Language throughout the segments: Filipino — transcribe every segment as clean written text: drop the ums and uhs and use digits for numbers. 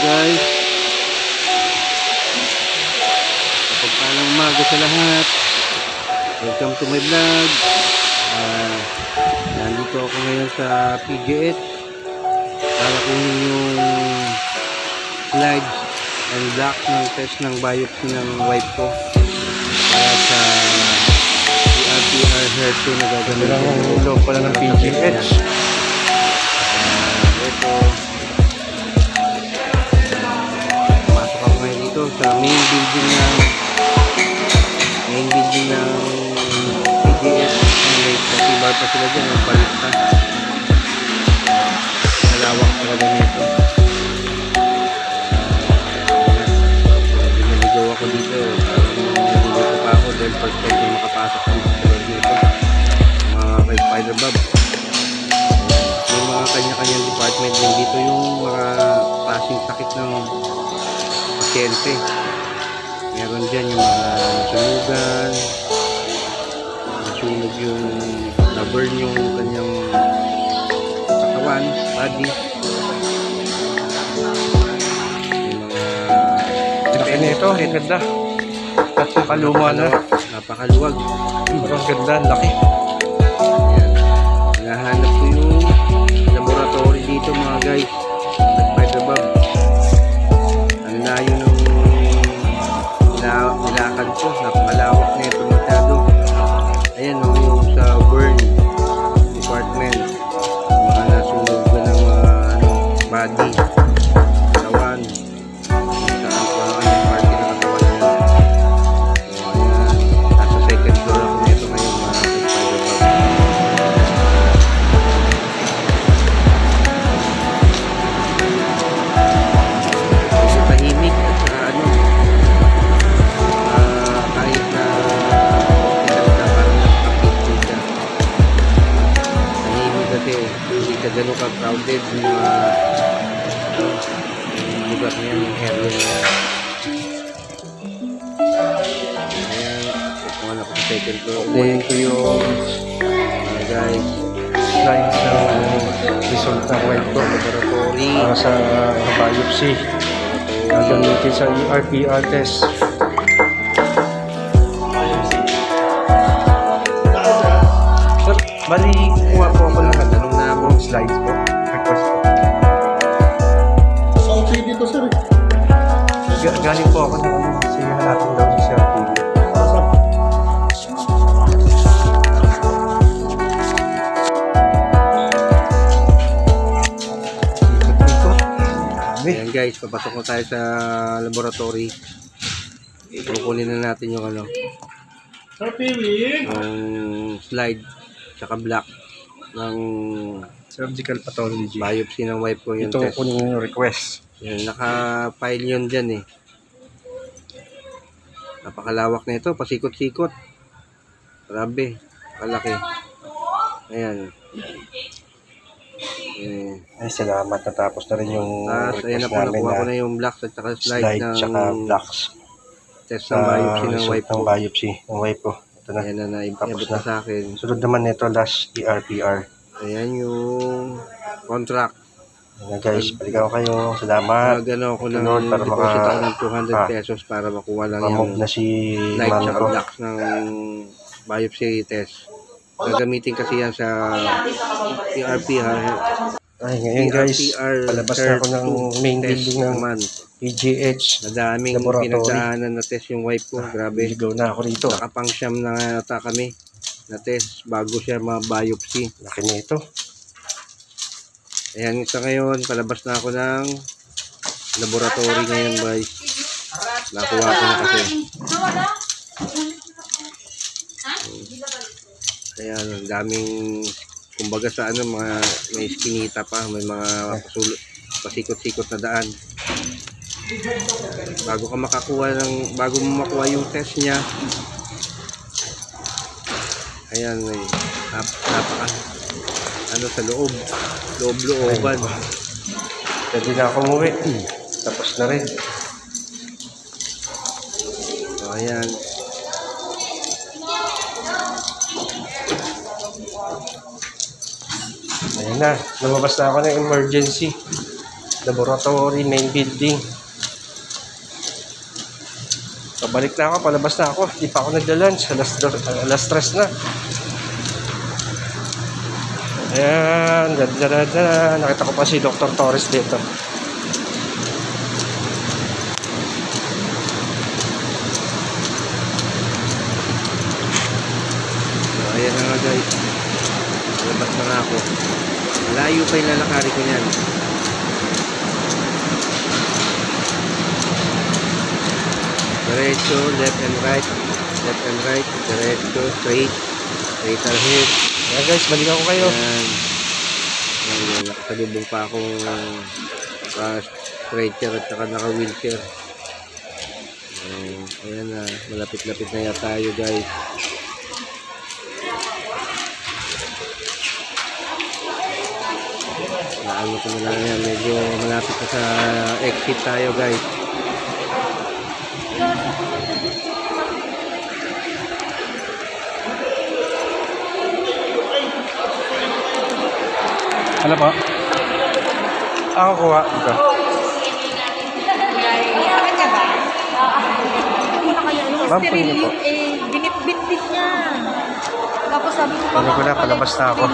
guys, kapagpalang umaga sa lahat. Welcome to my vlog. Nandito ako ngayon sa PGS para kunin yung slides and block ng test ng biopsy ng wife ko para sa ERPR HER2 na gagamitin. Ang ulo pala ng PGS. Ito, masok ako ngayon dito sa main building ng PGS. May bar pa sila dyan, magpalit pa. Malawak talaga nito. Binaligaw ako dito. Nandito pa ako dahil first time ko makapasok dito sa loob nito. Mga kay Spider Bob. Yung mga kanya-kanyang department din dito, yung mga klaseng sakit ng pasyente. Meron dyan yung mga nasunugan, nasunog yung na-burn yung kanyang katawan, body. Yung mga Laki na ito, ang ganda. Napakaluma na. Napakaluwag. Pero ang ganda, ang laki. Ayan. Nahanap ko yung laboratory dito mga guys. Spider Bob. Ang layo ng nilakad ko. Napakalawak na ito masyado. Ayan o, yung sa burn department. Mga nasunog ko ng mga body. Katawan. Saan ko ang party na katawan niya. So ayan. Nasa second floor ako nito ngayon mga Spider Bob. Medyo tahimik at kahit na hospital ka, parang nagpa-peaceful ka. Tahimik kasi hindi ka ganun ka-crowded yung lugar na yan, yung area na yan. Ayan, kukuha na ko sa second floor. Kukunin ko yung Guys, slides ng result ng wife ko laboratory. para sa biopsy. Gagamitin sa ERPR test. Sir, bali kuha po ako ng Tanong na ako. slides po. Request po. Okay dito sir. Galing po ako ng siya natin daw si Sir TV. Ayan guys, papasok na tayo sa laboratory. Kukunin na natin yung Sir Piwi. yung slide tsaka block ng Surgical pathology. biopsy ng wife ko yung Ito test. po yung request. Yan, naka-file yun dyan eh. Napakalawak na ito, pasikot-sikot. Grabe, kalaki. Ayan. Ay, salamat. Natapos na rin yung Tapos, ayan na request po, namin nakuha ko na na yung block at saka slide slide ng tsaka blocks test ng biopsy ng result wife ko. ng biopsy ng wife ko. Ito na. Ayan na, Tapos naibot na. na sa akin. Sunod naman nito, last ERPR. Ayan yung contract. Ayan na guys, balikan ko kayo. Salamat. Magano ako ng Lord, para deposit maka- ako ng 200 pesos para makuha lang Mamove yung na si slide ma'am tsaka ko. blocks ng biopsy test. Gagamitin kasi yan sa ERPR. Ay, ngayon guys, palabas na ako ng main test building ng naman. PGH. Madaming laboratory. pinagdaanan na test yung wife ko. Grabe. Ligaw na ako rito. Nakapang-siyam na ata kami na test bago siya ma-biopsy. Laki na ito. Ayan, sa ngayon, palabas na ako ng laboratory ngayon guys. Nakuha ko na kasi. Ayan, ang daming, kumbaga sa mga may skinita pa, may mga pasikot-sikot na daan. Bago mo makuha yung test niya. Ayan, napaka sa looban. Pwede na ako umuwi. Tapos na rin. So ayan, Ayan na, lumabas na ako ng emergency. Laboratory, main building. Pabalik na ako, palabas na ako. Di pa ako nagla-lunch. Alas 3 na. Ayan, nakita ko pa si Dr. Torres dito. So, ayan na nga guys. Labas na nga ako. Malayo pa yung lalakari ko niyan. Diretso, left and right. Left and right. Diretso, straight. Straight ahead. Ayan guys, balik ako kayo. Ayan. Ayan, nakasalubong pa akong stretcher at saka naka-wheelchair. Ayan na, malapit-lapit na yata tayo guys. Naano ko na lang yan, medyo malapit na sa exit tayo guys. Ano po? Ako kuha. Ito. Ma'am, po yun po. Binit-bit niya. Tapos sabi ko, Ano ko na, palabas na ako.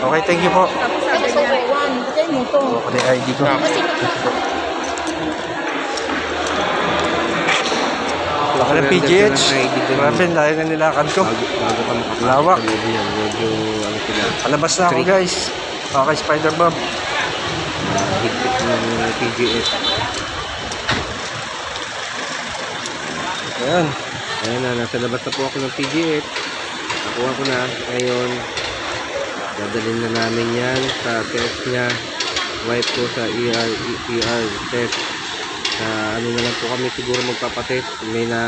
Okay, thank you po. Tapos sabi niya, bigay mo to. Okay, ID ko. Baka na PGH. Grabe, layo na nilakad ko. Bago ka makapasok Lawak. sa loob yan, medyo ano sila. Palabas na ako guys. Okay, Spider-Bob. Higpit ng PGS. Ayan. Ayan na, nasa labas na po ako ng PGS. Nakuha ko na. Ngayon, dadalhin na namin yan sa test niya. Wipe ko sa ER test. Ano na lang po kami siguro magpapatest. May na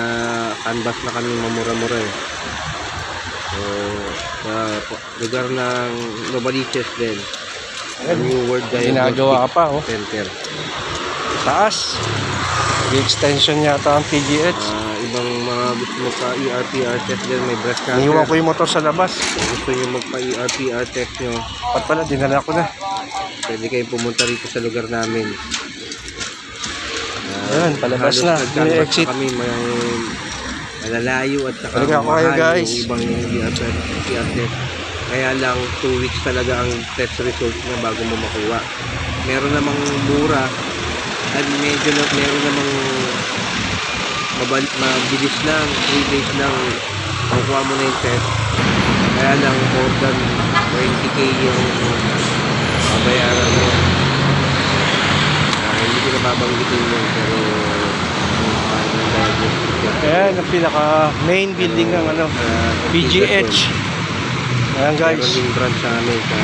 canvas na kami mamura-mura eh. So, sa lugar ng Novaliches din. New World Ginagawa ka pa, oh. Center. Taas. Extension yata ang PGH. Ibang mga gusto mo pa ERPR test din, may breast cancer. Iniwan ko yung motor sa labas. Kung gusto nyo magpa ERPR test nyo, Pat pala, dinala ko na. pwede kayong pumunta rito sa lugar namin. Ayan, palabas na. May exit. Kami may malalayo at saka Balikan ko kayo, guys. yung ibang ERPR test. Kaya lang 2 weeks talaga ang test result na bago mo makuha. Meron namang mura at medyo na meron namang mabilis lang, 3 days lang makuha mo na yung test. Kaya lang more than 20k yung babayaran mo. Hindi ko nababanggitin yun, pero Ayan, ang pinaka main building ng ano, PGH. Ayan guys. Meron din branch sa amin sa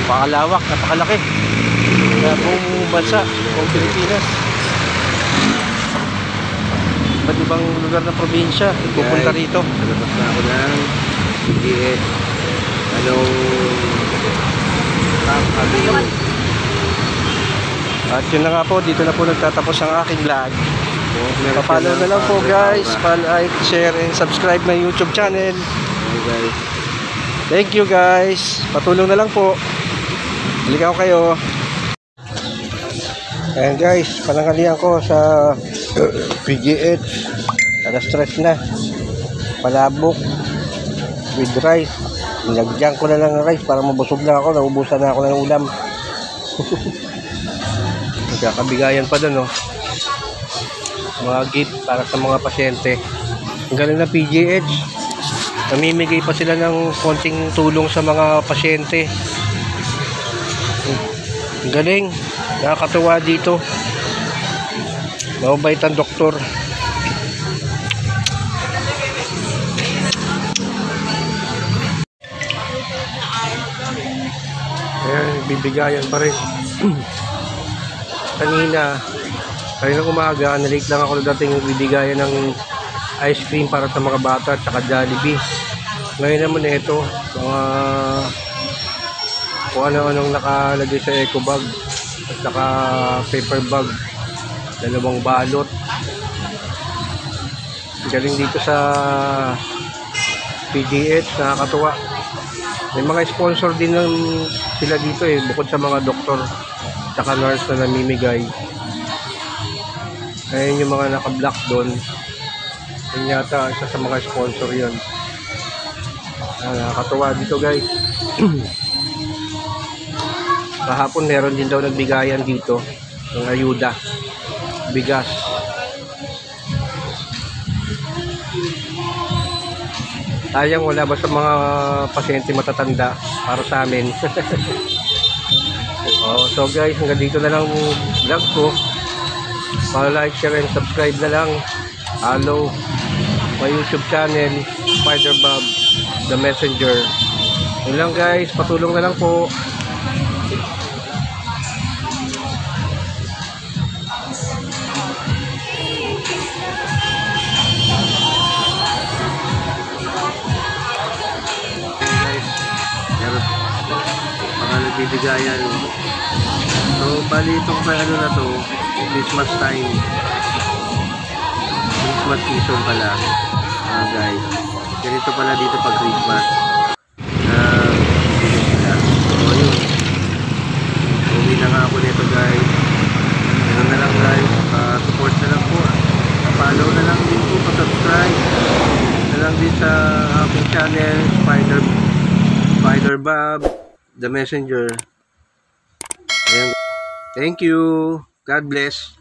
Pakalawak, napakalaki. Kaya buong bansa, buong Pilipinas. Iba't ibang lugar ng probinsya, pupunta rito. Sa labas na ako ng PGH. Anong Avenue. At yun na nga po, dito na po nagtatapos ang aking vlog. Meron Papalo silang na lang po power guys, power. like, share, and subscribe my YouTube channel. Okay guys. Thank you guys. Patulong na lang po. Balikan ko kayo. Ayan guys, panangalian ko sa PGH. Stress na. Palabok with rice. Nilagyan ko na lang ng rice para mabusog na ako. Naubusan na ako ng ulam. Nagkakabigayan pa doon, oh. Mga gift para sa mga pasyente. Ang galing na PGH. Namimigay pa sila ng konting tulong sa mga pasyente. Ang galing. Nakakatuwa dito. Mababait ang doktor. Ayan, bibigayan pa rin. Kanina umaga, nalate lang ako dating bibigayan ng ice cream para sa mga bata at saka Jollibee. Ngayon naman ito, mga kung ano-anong nakalagay sa eco bag at saka paper bag, 2 balot. Galing dito sa PGH, nakakatuwa. May mga sponsor din ng sila dito eh, bukod sa mga doktor tsaka nurse na namimigay. Ayun yung mga naka-block doon. Yun yata isa sa mga sponsor yun. Nakakatuwa dito guys. Kahapon meron din daw nagbigayan dito ng ayuda, bigas. Sayang wala ba sa mga pasyente matatanda para sa amin. So guys, hanggang dito na lang vlog ko. Pa-like, share, and subscribe na lang. Follow my YouTube channel, Spider Bob The Messenger. Yun lang guys, patulong na lang po. Bibigayan. So, bali itong ano na to, Christmas time. Christmas season pala. Guys. Ganito pala dito pag Christmas. Bili sila. So, yun. Uwi na nga ako nito guys. Meron na lang guys. Support na lang po. Follow na lang din po. Pa-subscribe na lang din sa aking channel, Spider Bob The Messenger. Ayan. Thank you. God bless.